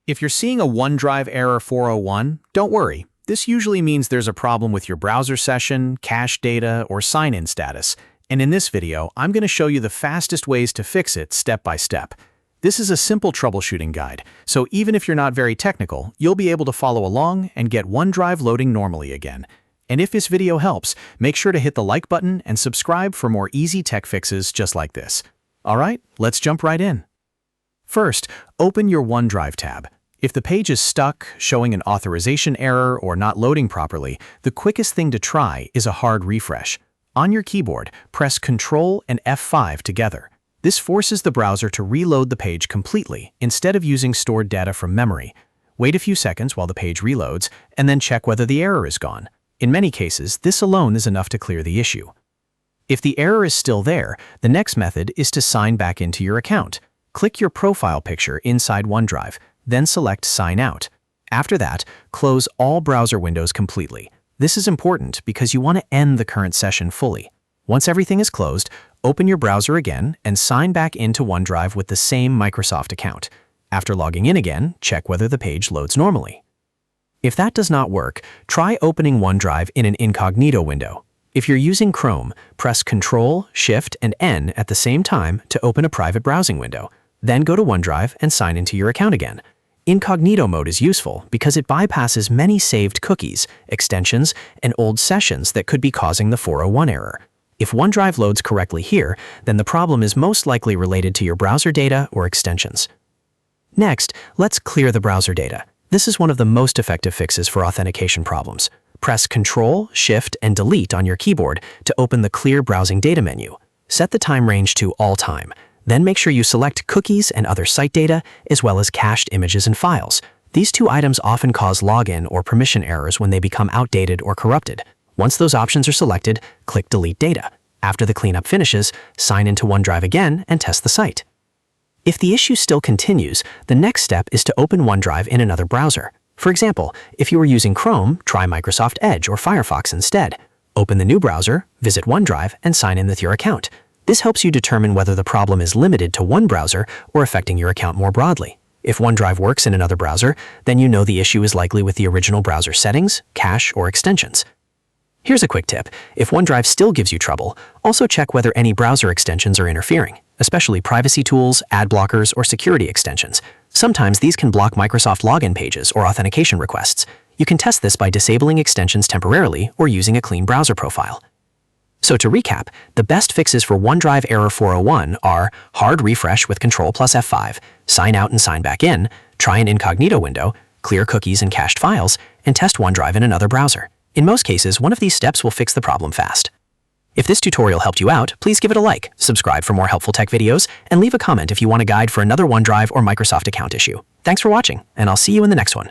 If you're seeing a OneDrive error 401, don't worry. This usually means there's a problem with your browser session, cache data, or sign-in status. And in this video, I'm going to show you the fastest ways to fix it step by step. This is a simple troubleshooting guide, so even if you're not very technical, you'll be able to follow along and get OneDrive loading normally again. And if this video helps, make sure to hit the like button and subscribe for more easy tech fixes just like this. Alright, let's jump right in. First, open your OneDrive tab. If the page is stuck, showing an authorization error, or not loading properly, the quickest thing to try is a hard refresh. On your keyboard, press Ctrl and F5 together. This forces the browser to reload the page completely instead of using stored data from memory. Wait a few seconds while the page reloads, and then check whether the error is gone. In many cases, this alone is enough to clear the issue. If the error is still there, the next method is to sign back into your account. Click your profile picture inside OneDrive, then select Sign Out. After that, close all browser windows completely. This is important because you want to end the current session fully. Once everything is closed, open your browser again and sign back into OneDrive with the same Microsoft account. After logging in again, check whether the page loads normally. If that does not work, try opening OneDrive in an Incognito window. If you're using Chrome, press Ctrl, Shift, and N at the same time to open a private browsing window. Then go to OneDrive and sign into your account again. Incognito mode is useful because it bypasses many saved cookies, extensions, and old sessions that could be causing the 401 error. If OneDrive loads correctly here, then the problem is most likely related to your browser data or extensions. Next, let's clear the browser data. This is one of the most effective fixes for authentication problems. Press Ctrl, Shift, and Delete on your keyboard to open the Clear Browsing Data menu. Set the time range to All Time. Then make sure you select cookies and other site data, as well as cached images and files. These two items often cause login or permission errors when they become outdated or corrupted. Once those options are selected, click Delete Data. After the cleanup finishes, sign into OneDrive again and test the site. If the issue still continues, the next step is to open OneDrive in another browser. For example, if you were using Chrome, try Microsoft Edge or Firefox instead. Open the new browser, visit OneDrive, and sign in with your account. This helps you determine whether the problem is limited to one browser or affecting your account more broadly. If OneDrive works in another browser, then you know the issue is likely with the original browser settings, cache, or extensions. Here's a quick tip. If OneDrive still gives you trouble, also check whether any browser extensions are interfering, especially privacy tools, ad blockers, or security extensions. Sometimes these can block Microsoft login pages or authentication requests. You can test this by disabling extensions temporarily or using a clean browser profile. So to recap, the best fixes for OneDrive error 401 are hard refresh with Ctrl plus F5, sign out and sign back in, try an incognito window, clear cookies and cached files, and test OneDrive in another browser. In most cases, one of these steps will fix the problem fast. If this tutorial helped you out, please give it a like, subscribe for more helpful tech videos, and leave a comment if you want a guide for another OneDrive or Microsoft account issue. Thanks for watching, and I'll see you in the next one.